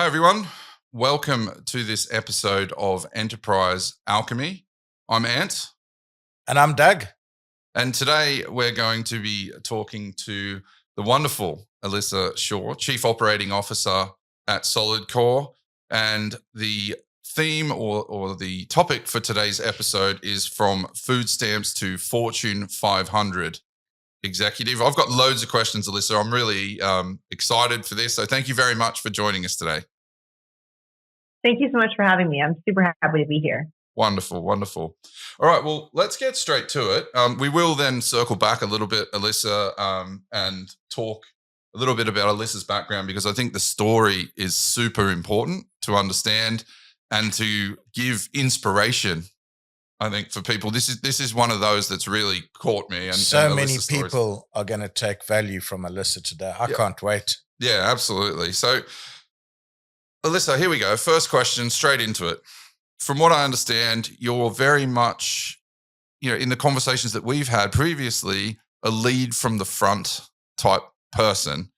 everyone. Welcome to this episode of Enterprise Alchemy. I'm Ant. And I'm Doug. And today we're going to be talking to the wonderful Alyssa Shaw, Chief Operating Officer at SolidCore. And the theme or the topic for today's episode is from food stamps to Fortune 500 executive. I've got loads of questions, Alyssa. I'm really excited for this. So thank you very much for joining us today. Thank you so much for having me. I'm super happy to be here. Wonderful, wonderful. All right, well, let's get straight to it. We will then circle back a little bit, Alyssa, and talk a little bit about Alyssa's background, because I think the story is super important to understand and to give inspiration. I think for people, this is one of those that's really caught me. And many people are going to take value from Alyssa today. I can't wait. Yeah, absolutely. So, Alyssa, here we go. First question, straight into it. From what I understand, you're very much, in the conversations that we've had previously, a lead from the front type person.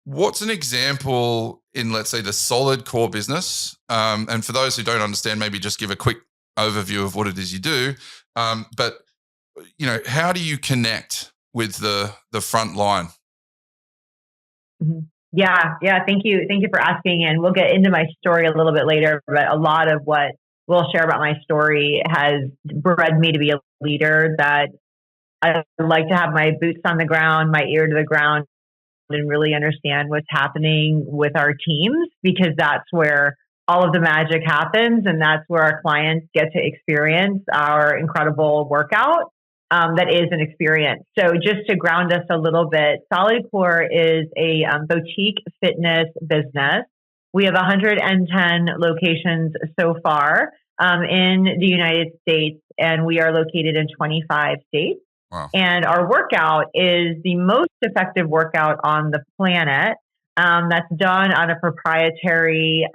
What's an example in, let's say, the SolidCore business? And for those who don't understand, maybe just give a quick overview of what it is you do. But how do you connect with the front line? Mm-hmm. Yeah. Thank you for asking. And we'll get into my story a little bit later, but a lot of what we'll share about my story has bred me to be a leader, that I like to have my boots on the ground, my ear to the ground, and really understand what's happening with our teams, because that's where all of the magic happens. And that's where our clients get to experience our incredible workout. That is an experience. So just to ground us a little bit, SolidCore is a boutique fitness business. We have 110 locations so far in the United States, and we are located in 25 states. Wow. And our workout is the most effective workout on the planet. That's done on a proprietary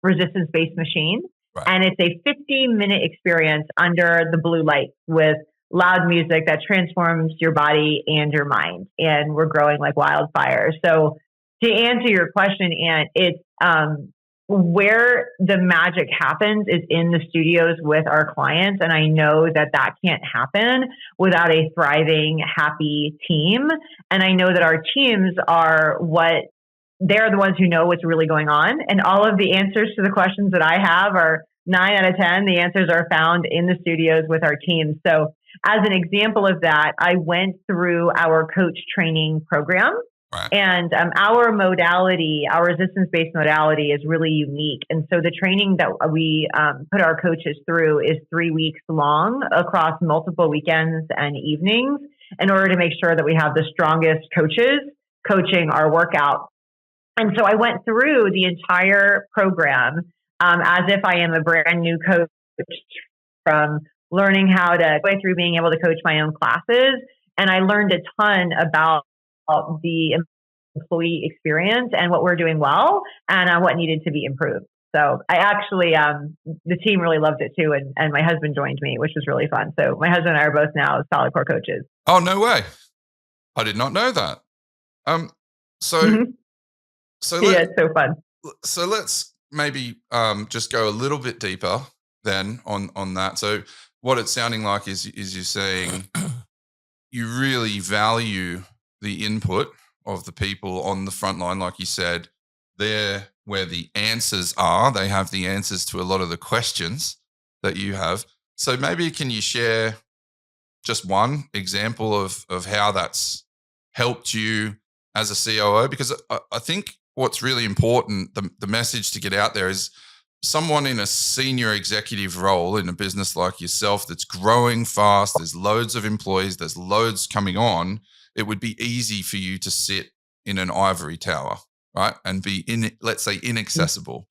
resistance-based machine. Right. And it's a 50-minute experience under the blue light with loud music that transforms your body and your mind. And we're growing like wildfire. So to answer your question, Ant, it's where the magic happens is in the studios with our clients. And I know that can't happen without a thriving, happy team. And I know that our teams they're the ones who know what's really going on. And all of the answers to the questions that I have are 9 out of 10. The answers are found in the studios with our teams. So as an example of that, I went through our coach training program. Right. And our modality, our resistance-based modality, is really unique. And so the training that we put our coaches through is 3 weeks long across multiple weekends and evenings in order to make sure that we have the strongest coaches coaching our workout. And so I went through the entire program as if I am a brand new coach, from learning how to go through being able to coach my own classes. And I learned a ton about the employee experience and what we're doing well and what needed to be improved. So I actually, the team really loved it too. And my husband joined me, which was really fun. So my husband and I are both now SolidCore coaches. Oh, no way. I did not know that. Mm-hmm. Yeah, it's so fun. So let's maybe just go a little bit deeper then on that. So what it's sounding like is you're saying you really value the input of the people on the front line. Like you said, they're where the answers are. They have the answers to a lot of the questions that you have. So maybe can you share just one example of how that's helped you as a COO? Because I think what's really important, the message to get out there is someone in a senior executive role in a business like yourself that's growing fast, there's loads of employees, there's loads coming on, it would be easy for you to sit in an ivory tower, right? And be let's say inaccessible.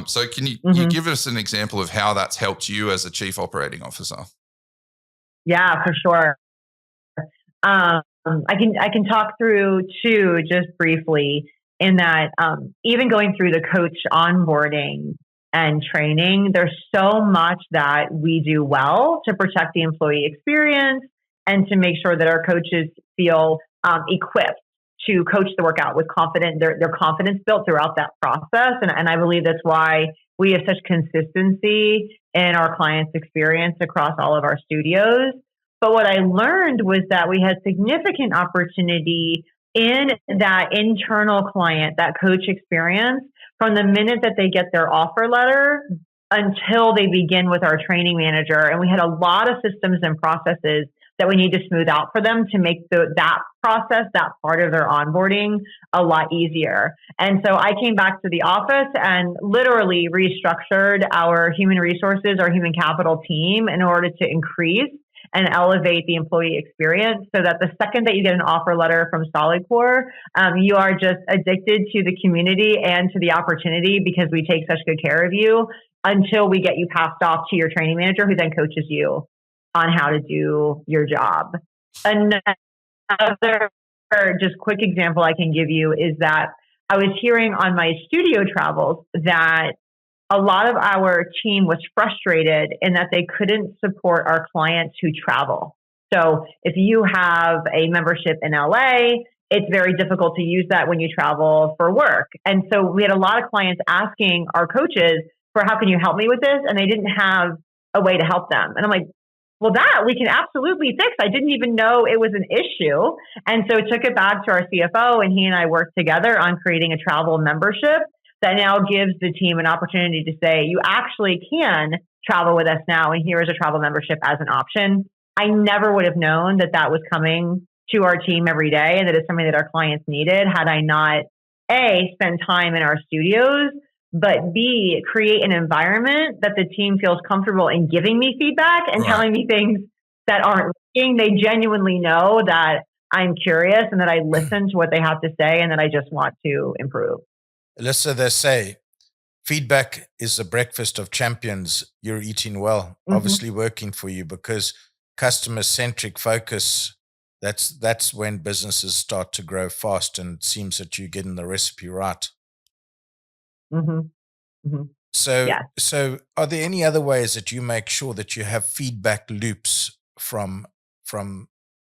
So can you give us an example of how that's helped you as a chief operating officer? Yeah, for sure. I can talk through two just briefly, in that even going through the coach onboarding and training, there's so much that we do well to protect the employee experience and to make sure that our coaches feel equipped to coach the workout with their confidence built throughout that process. And I believe that's why we have such consistency in our clients' experience across all of our studios. But what I learned was that we had significant opportunity in that internal client, that coach experience, from the minute that they get their offer letter until they begin with our training manager. And we had a lot of systems and processes that we need to smooth out for them to make that process, that part of their onboarding, a lot easier. And so I came back to the office and literally restructured our human resources, our human capital team, in order to increase and elevate the employee experience, so that the second that you get an offer letter from SolidCore, you are just addicted to the community and to the opportunity, because we take such good care of you until we get you passed off to your training manager, who then coaches you on how to do your job. Another just quick example I can give you is that I was hearing on my studio travels that a lot of our team was frustrated in that they couldn't support our clients who travel. So if you have a membership in LA, it's very difficult to use that when you travel for work. And so we had a lot of clients asking our coaches for, how can you help me with this? And they didn't have a way to help them. And I'm like, well, that we can absolutely fix. I didn't even know it was an issue. And so took it back to our CFO, and he and I worked together on creating a travel membership that now gives the team an opportunity to say, you actually can travel with us now, and here is a travel membership as an option. I never would have known that that was coming to our team every day, and that it's something that our clients needed, had I not, A, spend time in our studios, but B, create an environment that the team feels comfortable in giving me feedback and telling me things that aren't working. They genuinely know that I'm curious and that I listen to what they have to say and that I just want to improve. Alyssa, they say feedback is the breakfast of champions. You're eating well, obviously working for you, because customer-centric focus, that's when businesses start to grow fast, and it seems that you're getting the recipe right. So are there any other ways that you make sure that you have feedback loops from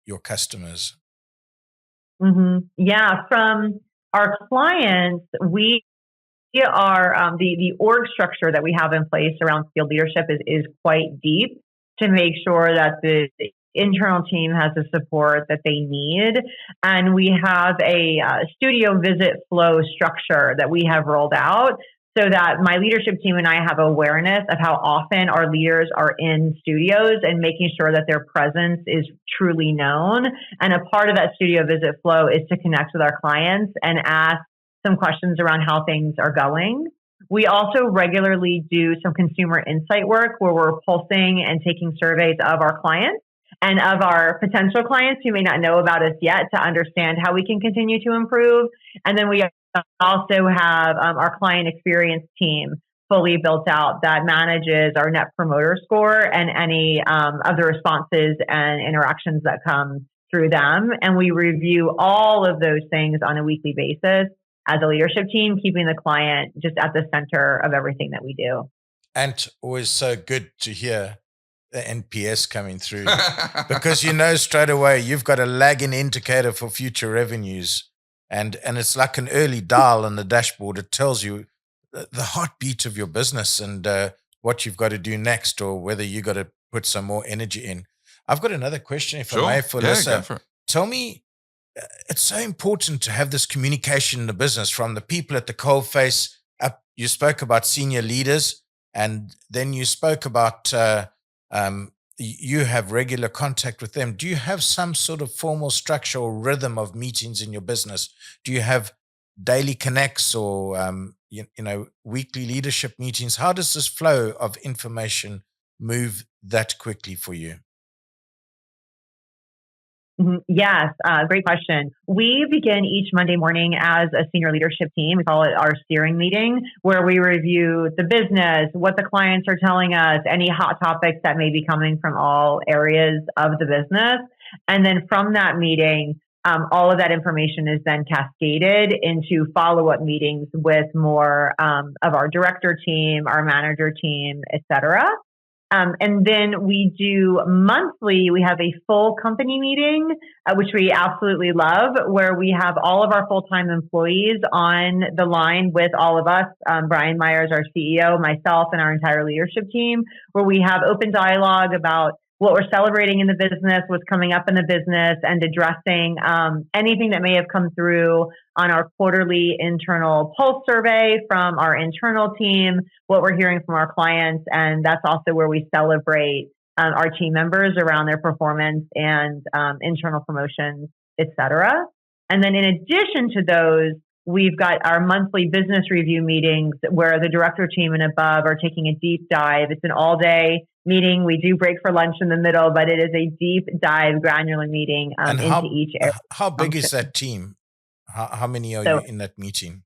your customers? Yeah, from our clients, we are the org structure that we have in place around field leadership is quite deep to make sure that the internal team has the support that they need. And we have a studio visit flow structure that we have rolled out, so that my leadership team and I have awareness of how often our leaders are in studios, and making sure that their presence is truly known. And a part of that studio visit flow is to connect with our clients and ask some questions around how things are going. We also regularly do some consumer insight work, where we're pulsing and taking surveys of our clients and of our potential clients who may not know about us yet, to understand how we can continue to improve. And then we also have our client experience team fully built out that manages our net promoter score and any of the responses and interactions that come through them. And we review all of those things on a weekly basis as a leadership team, keeping the client just at the center of everything that we do. And always so good to hear the NPS coming through, because you know straight away you've got a lagging indicator for future revenues. And it's like an early dial on the dashboard. It tells you the heartbeat of your business and what you've got to do next, or whether you got to put some more energy in. I've got another question, if I may, for Alyssa. Tell me, it's so important to have this communication in the business, from the people at the coalface up. You spoke about senior leaders, and then you spoke about you have regular contact with them. Do you have some sort of formal structure or rhythm of meetings in your business? Do you have daily connects or weekly leadership meetings? How does this flow of information move that quickly for you? Yes, great question. We begin each Monday morning as a senior leadership team. We call it our steering meeting, where we review the business, what the clients are telling us, any hot topics that may be coming from all areas of the business. And then from that meeting, all of that information is then cascaded into follow-up meetings with more of our director team, our manager team, et cetera. And then we do monthly, we have a full company meeting, which we absolutely love, where we have all of our full-time employees on the line with all of us, Brian Myers, our CEO, myself, and our entire leadership team, where we have open dialogue about what we're celebrating in the business, what's coming up in the business, and addressing anything that may have come through on our quarterly internal pulse survey from our internal team, what we're hearing from our clients. And that's also where we celebrate our team members around their performance and internal promotions, et cetera. And then in addition to those, we've got our monthly business review meetings where the director team and above are taking a deep dive. It's an all-day meeting. We do break for lunch in the middle, but it is a deep dive, granular meeting into each area. How big is that team? How many are you in that meeting?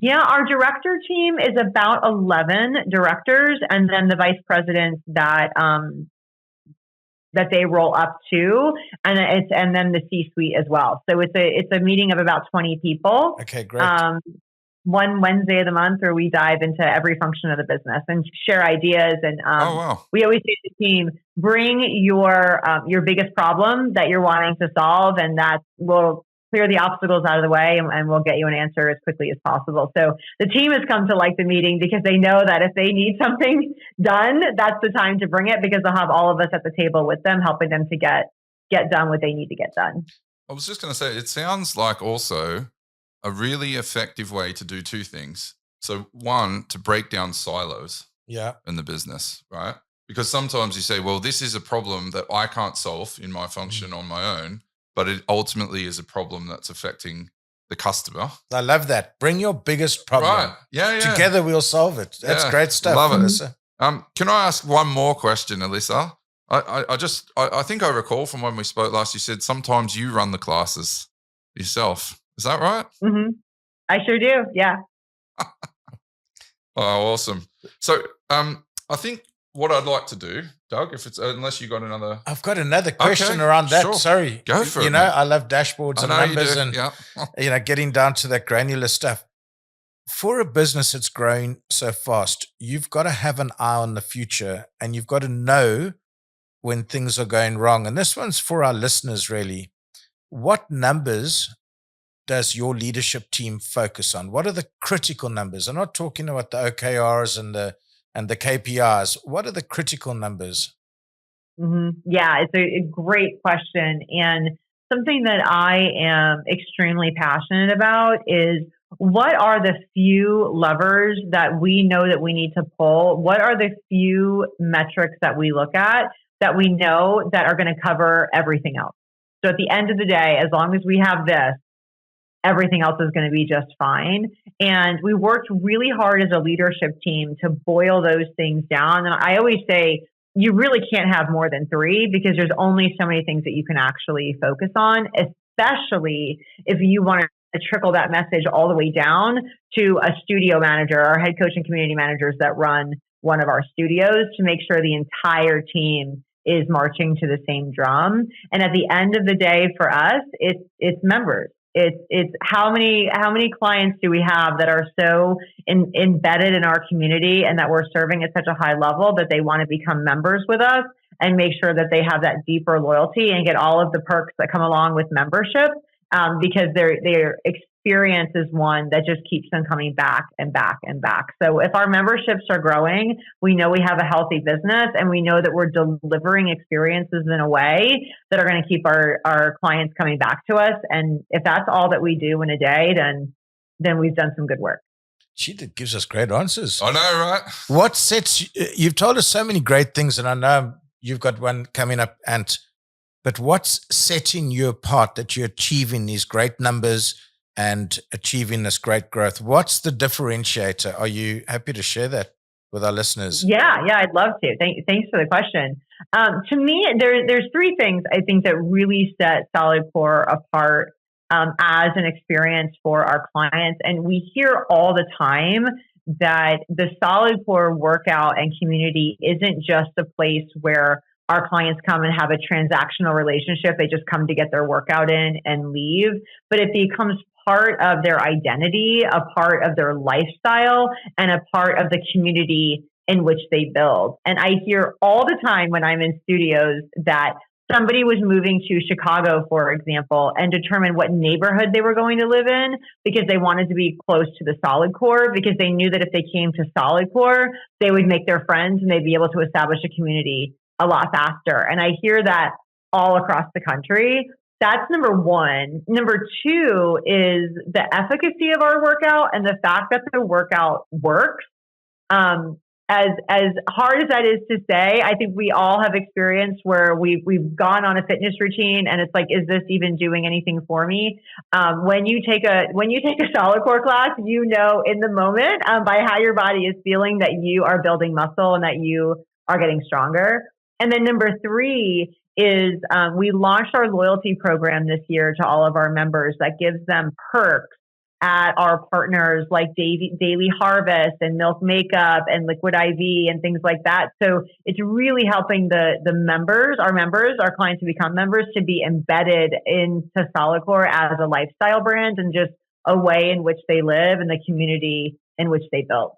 Yeah, our director team is about 11 directors, and then the vice presidents that they roll up to, and then the C-suite as well. So it's a meeting of about 20 people. Okay, great. One Wednesday of the month where we dive into every function of the business and share ideas. And we always say to the team, bring your biggest problem that you're wanting to solve, and that will clear the obstacles out of the way, and we'll get you an answer as quickly as possible. So the team has come to like the meeting because they know that if they need something done, that's the time to bring it, because they'll have all of us at the table with them, helping them to get done what they need to get done. I was just going to say, it sounds like also a really effective way to do two things. So one, to break down silos in the business, right? Because sometimes you say, well, this is a problem that I can't solve in my function on my own, but it ultimately is a problem that's affecting the customer. I love that. Bring your biggest problem. Right. Yeah. Together we'll solve it. That's great stuff, Love it. Alyssa. Can I ask one more question, Alyssa? I think I recall from when we spoke last, you said sometimes you run the classes yourself. Is that right? Mm-hmm. I sure do. Yeah. Oh, awesome. So I think what I'd like to do, Doug, unless you got another. I've got another question around that. Sure. Sorry. Go for it. You know, I love dashboards and numbers and getting down to that granular stuff. For a business that's growing so fast, you've got to have an eye on the future, and you've got to know when things are going wrong. And this one's for our listeners, really. What numbers does your leadership team focus on? What are the critical numbers? I'm not talking about the OKRs and the KPIs. What are the critical numbers? Mm-hmm. Yeah, it's a great question. And something that I am extremely passionate about is, what are the few levers that we know that we need to pull? What are the few metrics that we look at that we know that are going to cover everything else? So at the end of the day, as long as we have this, everything else is going to be just fine. And we worked really hard as a leadership team to boil those things down. And I always say, you really can't have more than 3, because there's only so many things that you can actually focus on, especially if you want to trickle that message all the way down to a studio manager or head coach and community managers that run one of our studios, to make sure the entire team is marching to the same drum. And at the end of the day, for us, it's members. It's how many clients do we have that are so embedded in our community and that we're serving at such a high level that they want to become members with us, and make sure that they have that deeper loyalty and get all of the perks that come along with membership, because their experience is one that just keeps them coming back and back and back. So if our memberships are growing, we know we have a healthy business, and we know that we're delivering experiences in a way that are going to keep our clients coming back to us. And if that's all that we do in a day, then we've done some good work. Gee, that gives us great answers. I know, right? What sets you've told us so many great things, and I know you've got one coming up, Ant. But what's setting you apart that you're achieving these great numbers and achieving this great growth? What's the differentiator? Are you happy to share that with our listeners? Yeah, I'd love to. Thanks for the question. To me, there's 3 things I think that really set SolidCore apart as an experience for our clients. And we hear all the time that the SolidCore workout and community isn't just a place where our clients come and have a transactional relationship. They just come to get their workout in and leave, but it becomes part of their identity, a part of their lifestyle, and a part of the community in which they build. And I hear all the time when I'm in studios that somebody was moving to Chicago, for example, and determined what neighborhood they were going to live in because they wanted to be close to the SolidCore, because they knew that if they came to SolidCore, they would make their friends and they'd be able to establish a community a lot faster. And I hear that all across the country. That's number one. Number two is the efficacy of our workout and the fact that the workout works. As hard as that is to say, I think we all have experienced where we've gone on a fitness routine and it's like, is this even doing anything for me? When you take a SolidCore class, you know in the moment by how your body is feeling that you are building muscle and that you are getting stronger. And then number three is we launched our loyalty program this year to all of our members that gives them perks at our partners like Daily Harvest and Milk Makeup and Liquid IV and things like that. So it's really helping the members, our clients who become members, to be embedded into SolidCore as a lifestyle brand and just a way in which they live and the community in which they build.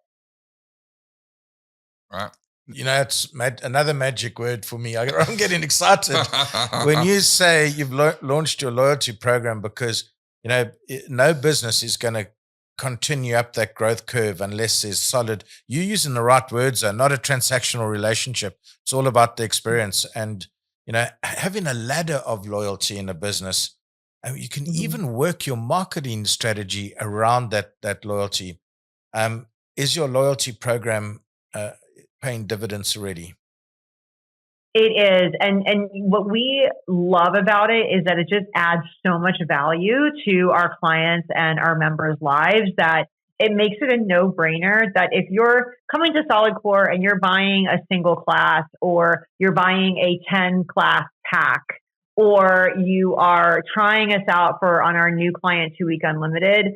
Right. You know, it's another magic word for me. I'm getting excited when you say you've launched your loyalty program, because, you know, no business is going to continue up that growth curve unless there's solid, you're using the right words, not a transactional relationship. It's all about the experience. And, you know, having a ladder of loyalty in a business, you can even work your marketing strategy around that loyalty. Is your loyalty program paying dividends already? It is. And what we love about it is that it just adds so much value to our clients and our members' lives that it makes it a no-brainer that if you're coming to SolidCore and you're buying a single class, or you're buying a 10-class pack, or you are trying us out on our new client 2-week unlimited,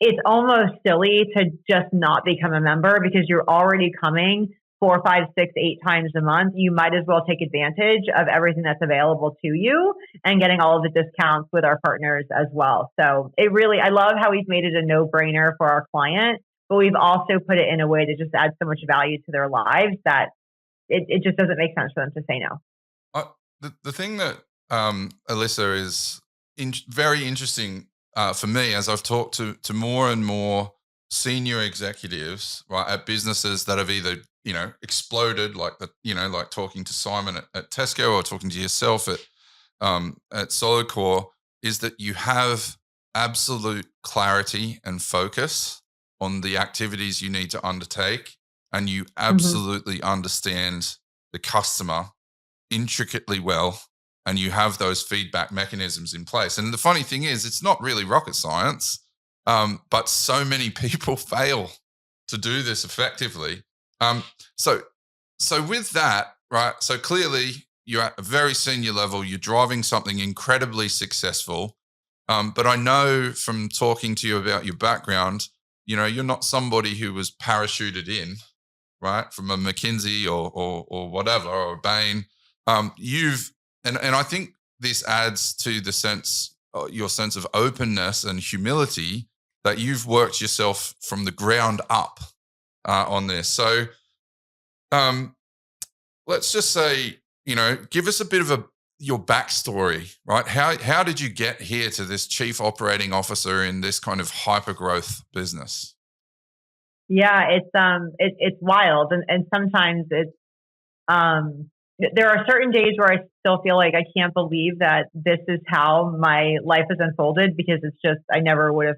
it's almost silly to just not become a member because you're already coming 4, 5, 6, 8 times a month. You might as well take advantage of everything that's available to you and getting all of the discounts with our partners as well. So I love how we've made it a no-brainer for our client, but we've also put it in a way to just add so much value to their lives that it just doesn't make sense for them to say no. The thing that Alyssa is very interesting for me, as I've talked to more and more senior executives, right, at businesses that have either, you know, exploded, like talking to Simon at Tesco or talking to yourself at SolidCore, is that you have absolute clarity and focus on the activities you need to undertake, and you absolutely understand the customer intricately well, and you have those feedback mechanisms in place. And the funny thing is, it's not really rocket science, but so many people fail to do this effectively. So with that, right? So clearly you're at a very senior level, you're driving something incredibly successful. But I know from talking to you about your background, you know, you're not somebody who was parachuted in, right, from a McKinsey or whatever, or a Bain. And I think this adds to the sense, your sense of openness and humility, that you've worked yourself from the ground up on this. So let's just say, you know, give us a bit of your backstory, right? How did you get here to this chief operating officer in this kind of hyper growth business? Yeah, it's wild, and sometimes it's there are certain days where I still feel like I can't believe that this is how my life has unfolded, because it's just, I never would have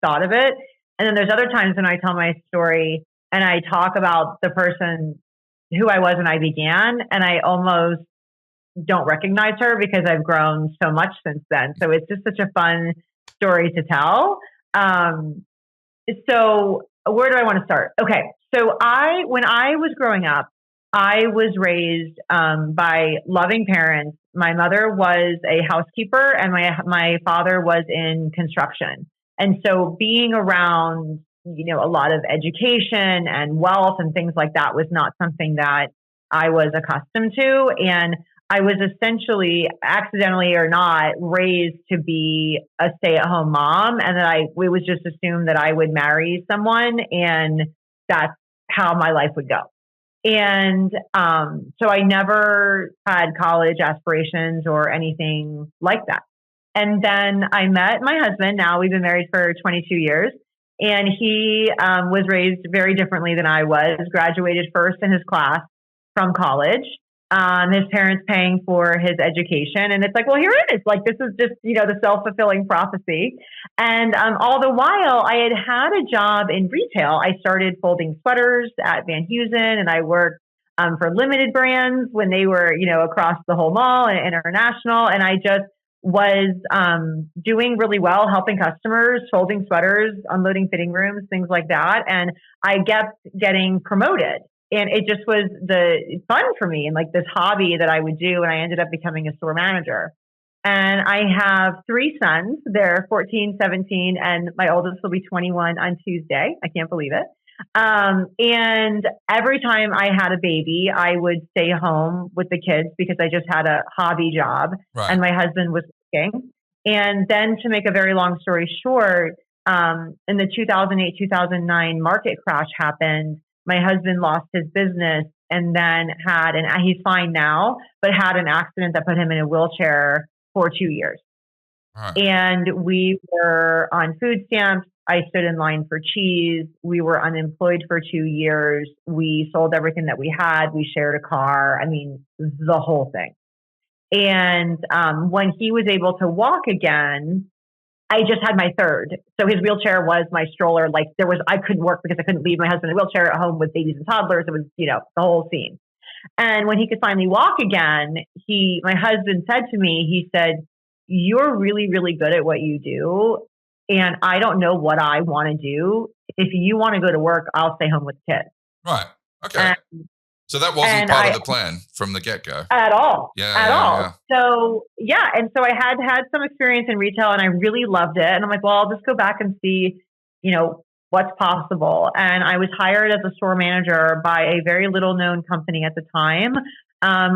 thought of it. And then there's other times when I tell my story and I talk about the person who I was when I began, and I almost don't recognize her because I've grown so much since then. So it's just such a fun story to tell. So where do I want to start? Okay. So when I was growing up, I was raised by loving parents. My mother was a housekeeper and my father was in construction. And so being around, you know, a lot of education and wealth and things like that was not something that I was accustomed to. And I was essentially, accidentally or not, raised to be a stay-at-home mom, and that it was just assumed that I would marry someone and that's how my life would go. And so I never had college aspirations or anything like that. And then I met my husband. Now we've been married for 22 years. And he was raised very differently than I was, graduated first in his class from college. His parents paying for his education. And it's like, well, here it is. Like, this is just, the self-fulfilling prophecy. And all the while, I had a job in retail. I started folding sweaters at Van Heusen, and I worked for limited brands when they were, across the whole mall and international. And I just was doing really well, helping customers, folding sweaters, unloading fitting rooms, things like that. And I kept getting promoted. And it just was the fun for me and like this hobby that I would do. And I ended up becoming a store manager. And I have 3 sons. They're 14, 17, and my oldest will be 21 on Tuesday. I can't believe it. And every time I had a baby, I would stay home with the kids because I just had a hobby job, Right. and my husband was working. And then, to make a very long story short, in the 2008-2009 market crash happened. My husband lost his business and then he's fine now, but had an accident that put him in a wheelchair for 2 years. Right. And we were on food stamps. I stood in line for cheese. We were unemployed for 2 years. We sold everything that we had. We shared a car. I mean, the whole thing. And when he was able to walk again, I just had my third. So his wheelchair was my stroller. Like, I couldn't work because I couldn't leave my husband in a wheelchair at home with babies and toddlers. It was, the whole scene. And when he could finally walk again, my husband said to me, he said, "You're really, really good at what you do. And I don't know what I want to do. If you want to go to work, I'll stay home with the kids." Right. Okay. So that wasn't part of the plan from the get-go. At all. Yeah. At all. Yeah. So, and so I had some experience in retail, and I really loved it. And I'm like, well, I'll just go back and see, what's possible. And I was hired as a store manager by a very little known company at the time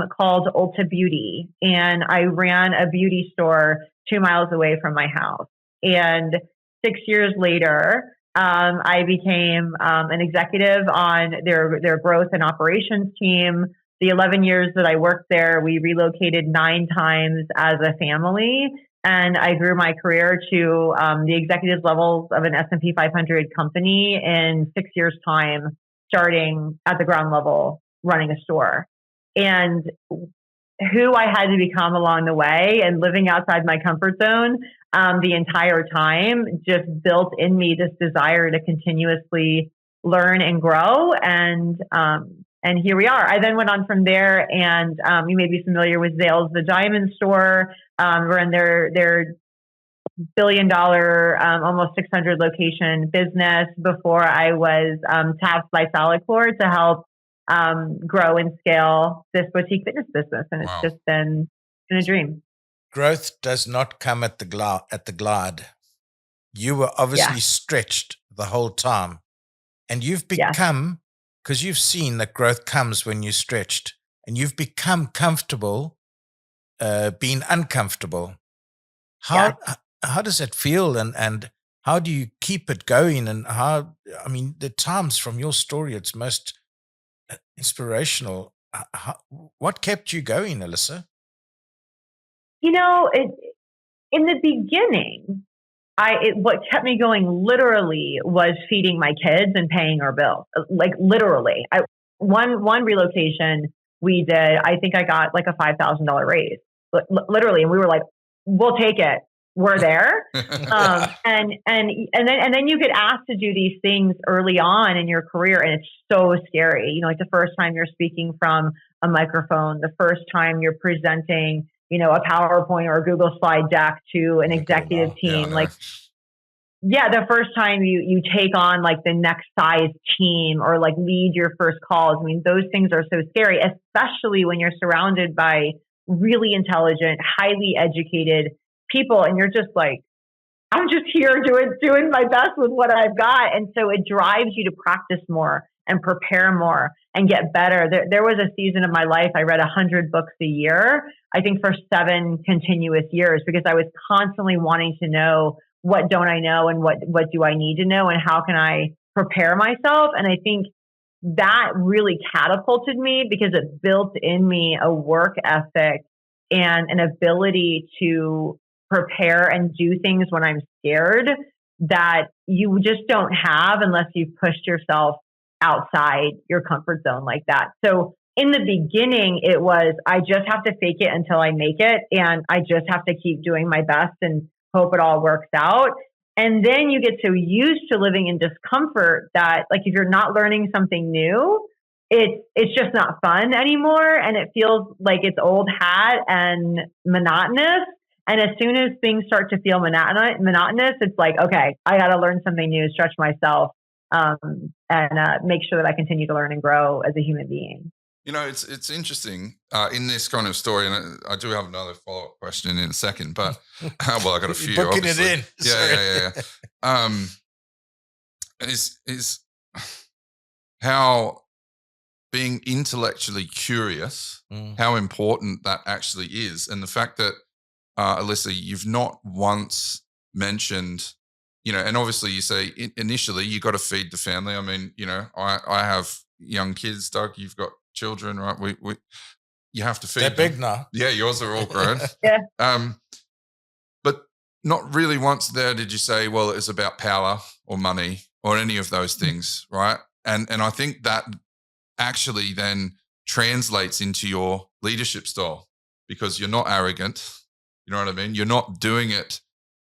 called Ulta Beauty. And I ran a beauty store 2 miles away from my house. And 6 years later, I became an executive on their growth and operations team. The 11 years that I worked there, we relocated 9 times as a family. And I grew my career to the executive levels of an S&P 500 company in 6 years' time, starting at the ground level, running a store. And who I had to become along the way and living outside my comfort zone the entire time just built in me this desire to continuously learn and grow. And here we are. I then went on from there, and you may be familiar with Zales, the diamond store. We're in their $1 billion, almost 600 location business before I was tasked by SolidCore to help grow and scale this boutique fitness business. And it's just been a dream. Growth does not come at the glide. You were obviously stretched the whole time, and you've become, because you've seen that growth comes when you're stretched, and you've become comfortable being uncomfortable. How does that feel, and how do you keep it going? And the times from your story, it's most inspirational. What kept you going, Alyssa? In the beginning, what kept me going literally was feeding my kids and paying our bills. Like, literally, one relocation we did, I think I got like a $5,000 raise, literally, and we were like, "We'll take it. We're there." And then you get asked to do these things early on in your career, and it's so scary. Like the first time you're speaking from a microphone, the first time you're presenting, a PowerPoint or a Google slide deck to an executive team. The first time you take on like the next size team or like lead your first calls. I mean, those things are so scary, especially when you're surrounded by really intelligent, highly educated people. And you're just like, I'm just here doing my best with what I've got. And so it drives you to practice more and prepare more and get better. There was a season of my life, I read 100 books a year, I think for 7 continuous years, because I was constantly wanting to know, what don't I know and what do I need to know and how can I prepare myself? And I think that really catapulted me because it built in me a work ethic and an ability to prepare and do things when I'm scared that you just don't have unless you've pushed yourself outside your comfort zone like that. So in the beginning, it was, I just have to fake it until I make it. And I just have to keep doing my best and hope it all works out. And then you get so used to living in discomfort that, like, if you're not learning something new, it's just not fun anymore. And it feels like it's old hat and monotonous. And as soon as things start to feel monotonous, it's like, okay, I got to learn something new, stretch myself, and make sure that I continue to learn and grow as a human being. You know, it's interesting in this kind of story, and I do have another follow-up question in a second, but well, I got a few. Booking obviously. it in. Yeah. Is how being intellectually curious, how important that actually is, and the fact that Alyssa, you've not once mentioned, you know, and obviously you say initially you got to feed the family. I mean, you know, I have young kids, Doug. You've got children, right? We you have to feed. They're them. big now. Yeah, yours are all grown. Yeah. But not really once there did you say, well, it's about power or money or any of those things, right? And I think that actually then translates into your leadership style because you're not arrogant. You know what I mean? You're not doing it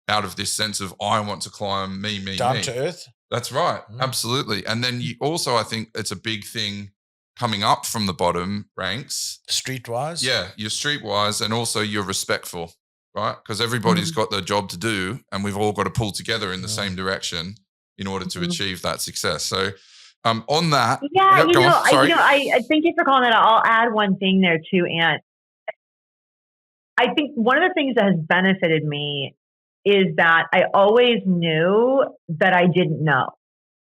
out of this sense of I want to climb me. Down to earth. That's right. Absolutely. And then you also, I think it's a big thing coming up from the bottom ranks. Streetwise. Yeah, you're streetwise and also you're respectful, right? Because everybody's got their job to do and we've all got to pull together in the same direction in order to achieve that success. So on that. Yeah, I thank you for calling that out. I'll add one thing there too, Ant. I think one of the things that has benefited me is that I always knew that I didn't know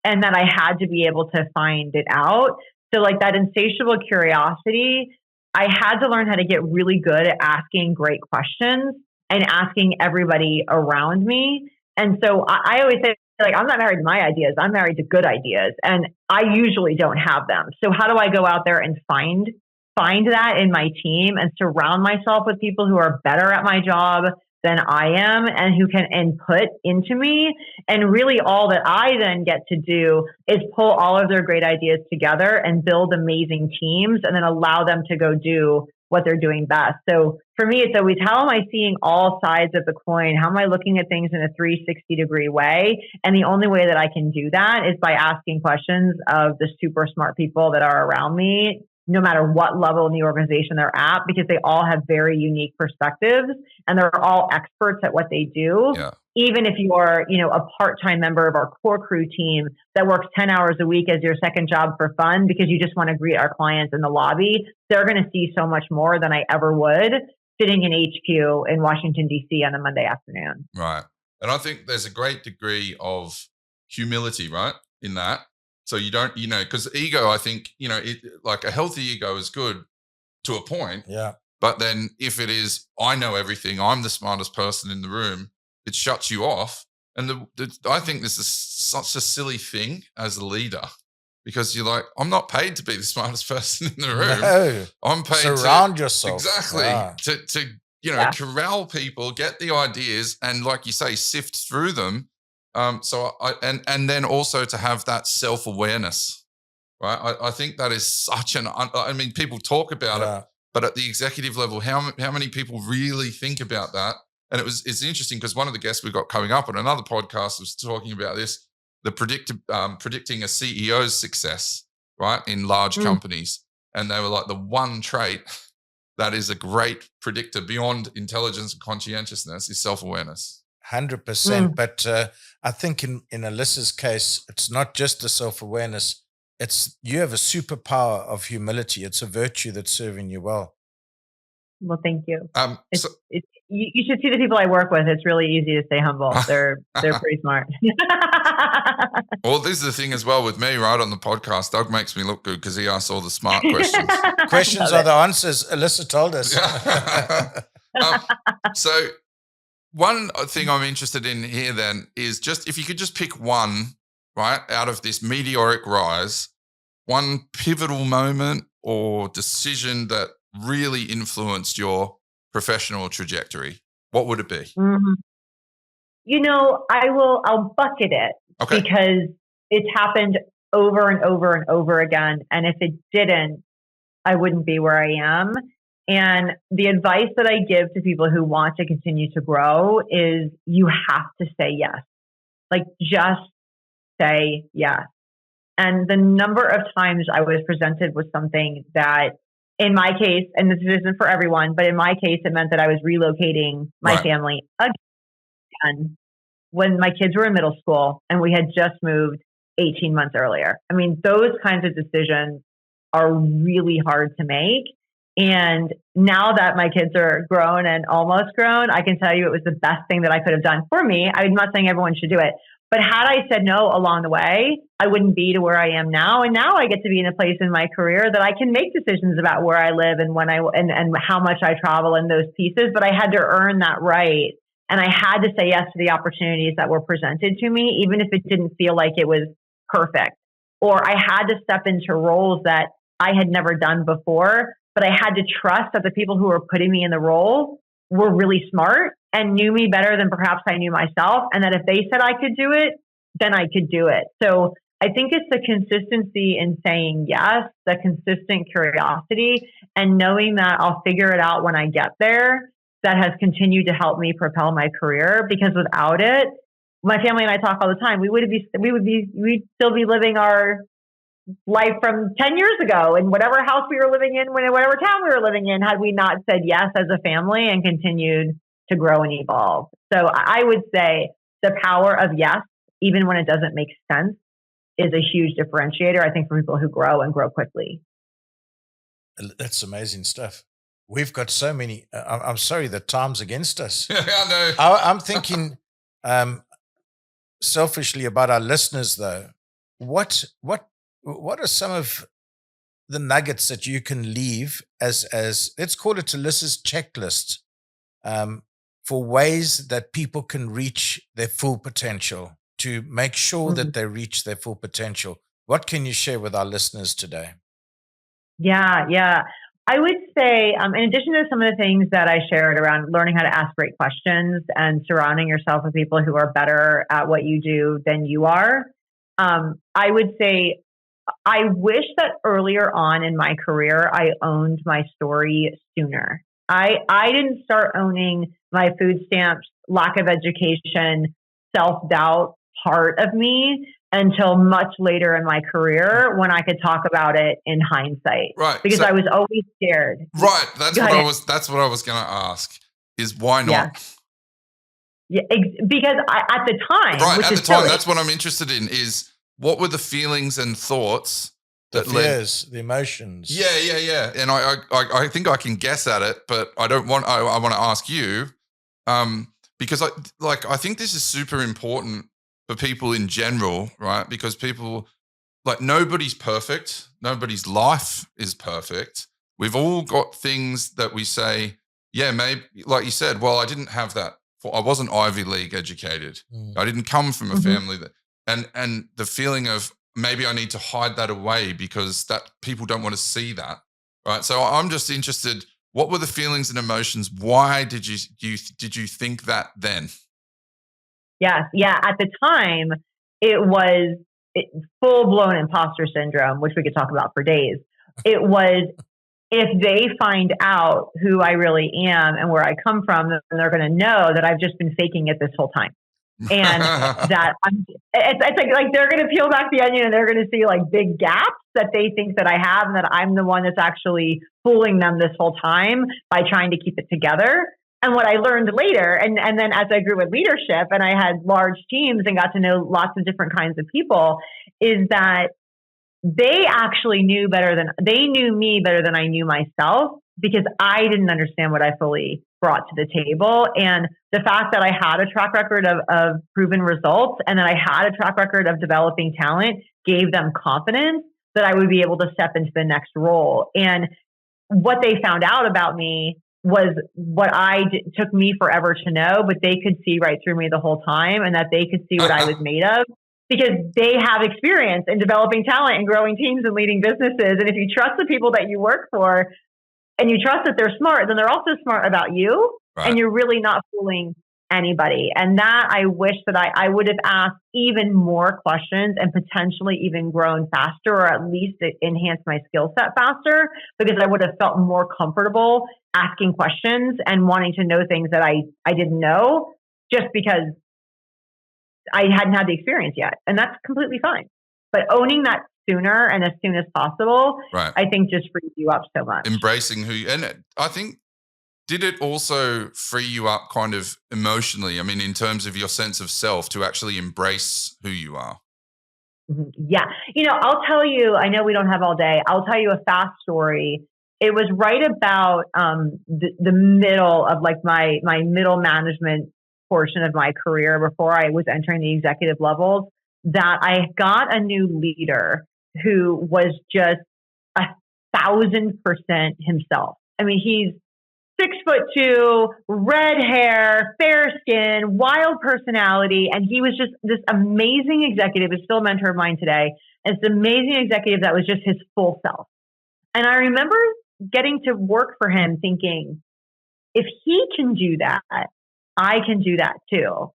and that I had to be able to find it out. So like that insatiable curiosity, I had to learn how to get really good at asking great questions and asking everybody around me. And so I always say, like, I'm not married to my ideas. I'm married to good ideas. And I usually don't have them. So how do I go out there and find that in my team and surround myself with people who are better at my job than I am and who can input into me? And really all that I then get to do is pull all of their great ideas together and build amazing teams and then allow them to go do what they're doing best. So for me, it's always, how am I seeing all sides of the coin? How am I looking at things in a 360-degree way? And the only way that I can do that is by asking questions of the super smart people that are around me, no matter what level in the organization they're at, because they all have very unique perspectives and they're all experts at what they do. Yeah. Even if you're, a part-time member of our core crew team that works 10 hours a week as your second job for fun because you just want to greet our clients in the lobby, they're going to see so much more than I ever would sitting in HQ in Washington, D.C. on a Monday afternoon. Right. And I think there's a great degree of humility, right, in that. So you don't, because ego, I think, like a healthy ego is good to a point. Yeah. But then if it is, I know everything, I'm the smartest person in the room, it shuts you off. And I think this is such a silly thing as a leader because you're like, I'm not paid to be the smartest person in the room. No. I'm paid surround yourself. Exactly. Yeah. To corral people, get the ideas and like you say, sift through them. And then also to have that self-awareness, right? I think that is such people talk about it, but at the executive level, how many people really think about that? And it's interesting because one of the guests we got coming up on another podcast was talking about this, the predicting a CEO's success, right, in large companies. And they were like, the one trait that is a great predictor beyond intelligence and conscientiousness is self-awareness. 100%. But I think in Alyssa's case, it's not just the self-awareness. You have a superpower of humility. It's a virtue that's serving you well. Well, thank you. You should see the people I work with. It's really easy to stay humble. They're pretty smart. Well, this is the thing as well with me, right, on the podcast. Doug makes me look good because he asks all the smart questions. Questions are the answers. Alyssa told us. So one thing I'm interested in here then is just if you could just pick one, right, out of this meteoric rise one pivotal moment or decision that really influenced your professional trajectory, what would it be? Mm-hmm. I'll bucket it because it's happened over and over and over again. And if it didn't, I wouldn't be where I am. And the advice that I give to people who want to continue to grow is you have to say yes. Like, just say yes. And the number of times I was presented with something that, in my case, and this isn't for everyone, but in my case, it meant that I was relocating my family again when my kids were in middle school and we had just moved 18 months earlier. I mean, those kinds of decisions are really hard to make. And now that my kids are grown and almost grown, I can tell you it was the best thing that I could have done for me. I'm not saying everyone should do it, but had I said no along the way, I wouldn't be to where I am now. And now I get to be in a place in my career that I can make decisions about where I live and when and how much I travel and those pieces. But I had to earn that right. And I had to say yes to the opportunities that were presented to me, even if it didn't feel like it was perfect. Or I had to step into roles that I had never done before, but I had to trust that the people who were putting me in the role were really smart and knew me better than perhaps I knew myself. And that if they said I could do it, then I could do it. So I think it's the consistency in saying yes, the consistent curiosity, and knowing that I'll figure it out when I get there, that has continued to help me propel my career. Because without it, my family and I talk all the time. We'd still be living our life from 10 years ago in whatever house we were living in, whatever town we were living in, had we not said yes as a family and continued to grow and evolve. So I would say the power of yes, even when it doesn't make sense, is a huge differentiator, I think, for people who grow and grow quickly. That's amazing stuff. We've got so many. I'm sorry, the time's against us. I know. I'm thinking selfishly about our listeners, though. What are some of the nuggets that you can leave as let's call it Alyssa's checklist for ways that people can reach their full potential, to make sure that they reach their full potential? What can you share with our listeners today? Yeah. I would say, in addition to some of the things that I shared around learning how to ask great questions and surrounding yourself with people who are better at what you do than you are, I would say I wish that earlier on in my career, I owned my story sooner. I didn't start owning my food stamps, lack of education, self-doubt part of me until much later in my career, when I could talk about it in hindsight. Right. Because I was always scared. Right. That's what I was going to ask, is why not? Yeah, because at the time, right, which at is the time, silly. that's what I'm interested in, is what were the feelings and thoughts that fears, the emotions. Yeah. And I think I can guess at it, but I want to ask you, because I think this is super important for people in general, right? Because people, nobody's perfect. Nobody's life is perfect. We've all got things that we say, yeah, maybe, like you said, well, I didn't have that. I wasn't Ivy League educated. I didn't come from a family that, and the feeling of maybe I need to hide that away because that people don't want to see that, right? So I'm just interested, what were the feelings and emotions? Why did you think that then? Yes. Yeah. At the time, it was full-blown imposter syndrome, which we could talk about for days. It was, if they find out who I really am and where I come from, then they're going to know that I've just been faking it this whole time. And that it's like they're going to peel back the onion and they're going to see big gaps that they think that I have, and that I'm the one that's actually fooling them this whole time by trying to keep it together. And what I learned later, and then as I grew with leadership and I had large teams and got to know lots of different kinds of people, is that they actually knew me better than I knew myself, because I didn't understand what I fully brought to the table. And the fact that I had a track record of proven results, and that I had a track record of developing talent, gave them confidence that I would be able to step into the next role. And what they found out about me was what took me forever to know, but they could see right through me the whole time, and that they could see what I was made of. because they have experience in developing talent and growing teams and leading businesses. And if you trust the people that you work for and you trust that they're smart, then they're also smart about you. Right. And you're really not fooling anybody. And that I wish that I would have asked even more questions and potentially even grown faster, or at least enhanced my skill set faster, because I would have felt more comfortable asking questions and wanting to know things that I didn't know, just because I hadn't had the experience yet. And that's completely fine. But owning that sooner and as soon as possible, right, I think just frees you up so much. Embracing and I think, did it also free you up kind of emotionally? I mean, in terms of your sense of self, to actually embrace who you are? Yeah. I'll tell you, I know we don't have all day. I'll tell you a fast story. It was right about the middle of like my middle management portion of my career, before I was entering the executive levels, that I got a new leader who was just 1,000% himself. I mean, he's 6'2", red hair, fair skin, wild personality. And he was just this amazing executive. He's still a mentor of mine today. It's an amazing executive that was just his full self. And I remember getting to work for him thinking, if he can do that, I can do that too.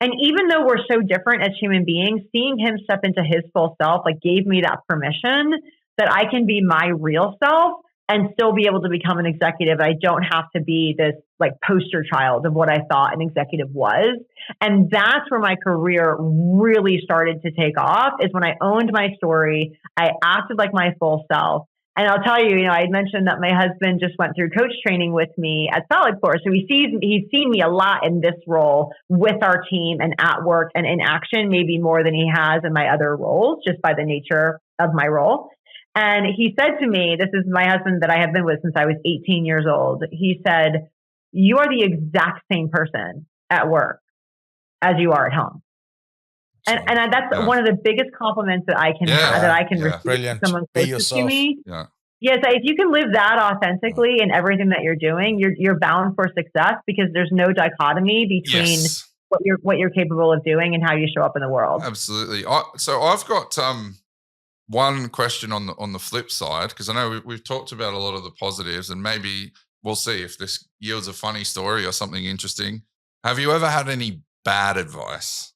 And even though we're so different as human beings, seeing him step into his full self, like, gave me that permission that I can be my real self and still be able to become an executive. I don't have to be this like poster child of what I thought an executive was. And that's where my career really started to take off, is when I owned my story. I acted like my full self. And I'll tell you, I had mentioned that my husband just went through coach training with me at SolidCore. So he's seen me a lot in this role with our team and at work and in action, maybe more than he has in my other roles, just by the nature of my role. And he said to me, this is my husband that I have been with since I was 18 years old. He said, you are the exact same person at work as you are at home. And that's one of the biggest compliments that I can have, that I can receive. Brilliant. Someone close to me. Yeah. Yes, if you can live that authentically in everything that you're doing, you're bound for success, because there's no dichotomy between what you're capable of doing and how you show up in the world. Absolutely. So I've got one question on the flip side, because I know we've talked about a lot of the positives, and maybe we'll see if this yields a funny story or something interesting. Have you ever had any bad advice?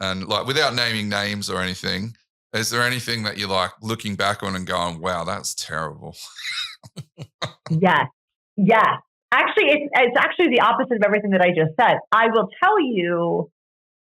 And like, without naming names or anything, is there anything that you're like looking back on and going, wow, that's terrible? Yes. Actually, it's actually the opposite of everything that I just said. I will tell you,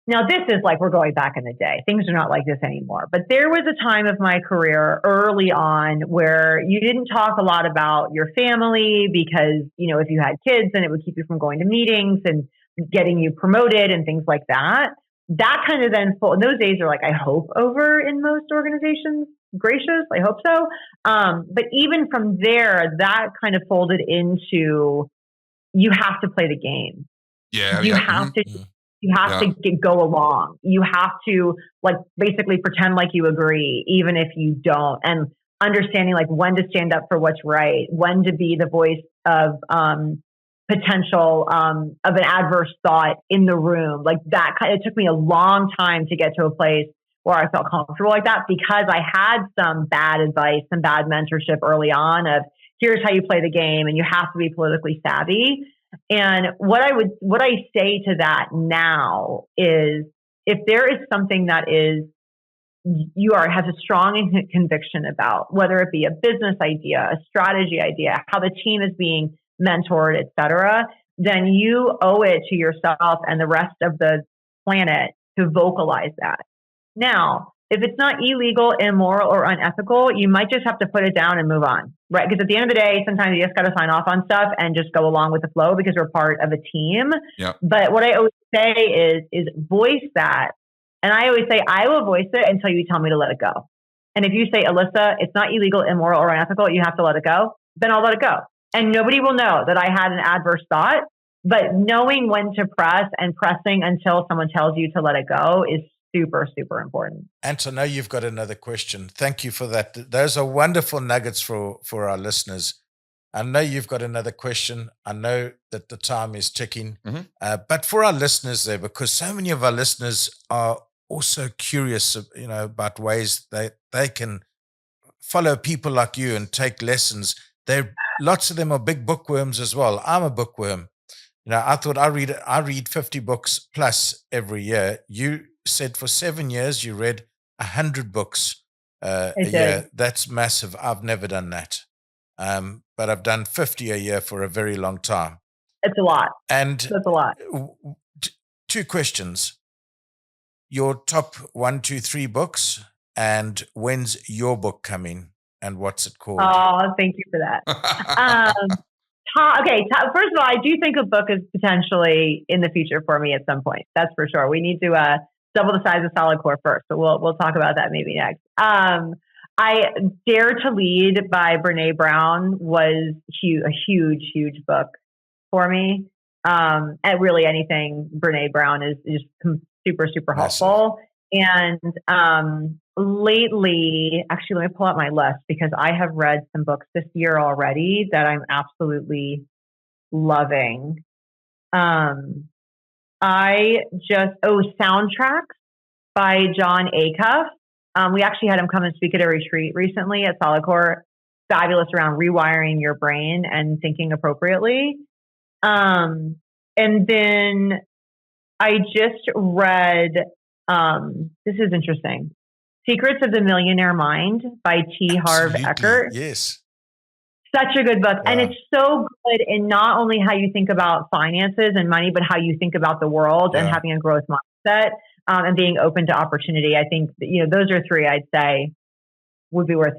now this is like, we're going back in the day. Things are not like this anymore. But there was a time of my career early on where you didn't talk a lot about your family, because, if you had kids, then it would keep you from going to meetings and getting you promoted and things like that. That kind of then, and those days are like, I hope, over in most organizations. Gracious, I hope so. But even from there, that kind of folded into, you have to play the game. Yeah. You have to. You have to go along. You have to like basically pretend like you agree, even if you don't, and understanding like when to stand up for what's right, when to be the voice of potential of an adverse thought in the room. Like that, it took me a long time to get to a place where I felt comfortable like that, because I had some bad advice, some bad mentorship early on of, here's how you play the game and you have to be politically savvy. And what I say to that now is, if there is something that has a strong conviction about, whether it be a business idea, a strategy idea, how the team is being mentored, et cetera, then you owe it to yourself and the rest of the planet to vocalize that. Now, if it's not illegal, immoral, or unethical, you might just have to put it down and move on, right? Because at the end of the day, sometimes you just got to sign off on stuff and just go along with the flow, because we're part of a team. Yep. But what I always say is voice that. And I always say, I will voice it until you tell me to let it go. And if you say, Alyssa, it's not illegal, immoral, or unethical, you have to let it go, then I'll let it go. And nobody will know that I had an adverse thought. But knowing when to press and pressing until someone tells you to let it go is super, super important. And I know you've got another question. Thank you for that. Those are wonderful nuggets for our listeners. I know you've got another question. I know that the time is ticking. But for our listeners there, because so many of our listeners are also curious, about ways they can follow people like you and take lessons. Lots of them are big bookworms as well. I'm a bookworm. I thought I read 50 books plus every year. You said for 7 years you read 100 books a year. That's massive. I've never done that. But I've done 50 a year for a very long time. It's a lot. And that's a lot. 2 questions. Your top 1, 2, 3 books, and when's your book coming, and what's it called? Oh, thank you for that. First of all, I do think a book is potentially in the future for me at some point. That's for sure. We need to double the size of SolidCore first, so we'll talk about that maybe next. I Dare to Lead by Brené Brown was a huge book for me. And really anything Brené Brown is super helpful. And lately, actually, let me pull out my list because I have read some books this year already that I'm absolutely loving. Soundtracks by John Acuff. We actually had him come and speak at a retreat recently at SolidCore. Fabulous around rewiring your brain and thinking appropriately. And then I just read, this is interesting, Secrets of the Millionaire Mind by Harv Eker. Yes. Such a good book. Yeah. And it's so good in not only how you think about finances and money, but how you think about the world and having a growth mindset and being open to opportunity. I think, those are 3 I'd say would be worth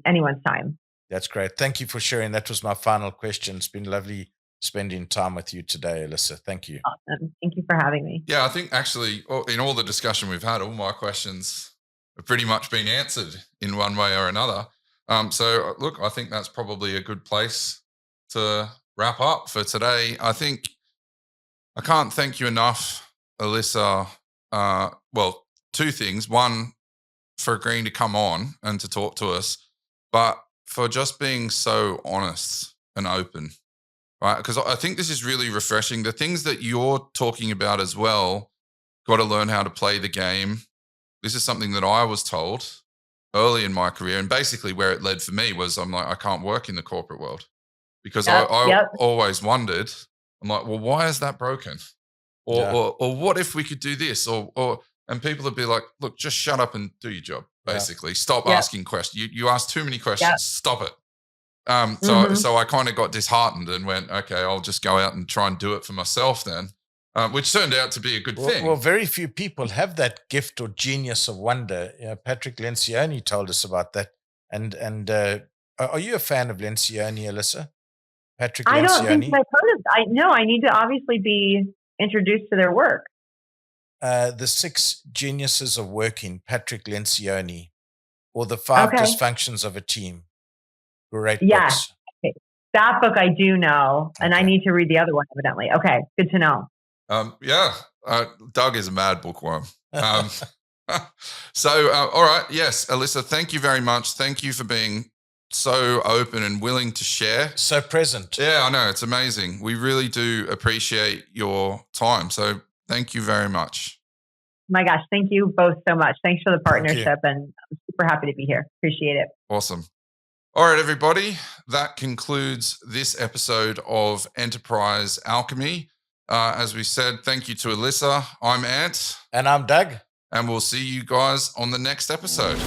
anyone's time. That's great. Thank you for sharing. That was my final question. It's been lovely spending time with you today, Alyssa. Thank you. Awesome. Thank you for having me. Yeah, I think actually in all the discussion we've had, all my questions have pretty much been answered in one way or another. So look, I think that's probably a good place to wrap up for today. I think I can't thank you enough, Alyssa. 2 things. One, for agreeing to come on and to talk to us, but for just being so honest and open. Right, because I think this is really refreshing. The things that you're talking about as well, got to learn how to play the game. This is something that I was told early in my career, and basically where it led for me was I'm like, I can't work in the corporate world because I always wondered, I'm like, well, why is that broken? Or what if we could do this? And people would be like, look, just shut up and do your job. Basically, stop asking questions. You ask too many questions. Stop it. So I kind of got disheartened and went, okay, I'll just go out and try and do it for myself then, which turned out to be a good thing. Well, very few people have that gift or genius of wonder. Patrick Lencioni told us about that. And are you a fan of Lencioni, Alyssa? Patrick Lencioni? I don't think I've heard of. I need to obviously be introduced to their work. The 6 Geniuses of Working, Patrick Lencioni, or the 5 Dysfunctions of a Team. Great books. Okay. That book I do know, and I need to read the other one, evidently. Okay, good to know. Doug is a mad bookworm. All right. Yes, Alyssa, thank you very much. Thank you for being so open and willing to share. So present. Yeah, I know. It's amazing. We really do appreciate your time. So thank you very much. My gosh, thank you both so much. Thanks for the partnership, and I'm super happy to be here. Appreciate it. Awesome. All right, everybody. That concludes this episode of Enterprise Alchemy. As we said, thank you to Alyssa. I'm Ant. And I'm Doug. And we'll see you guys on the next episode.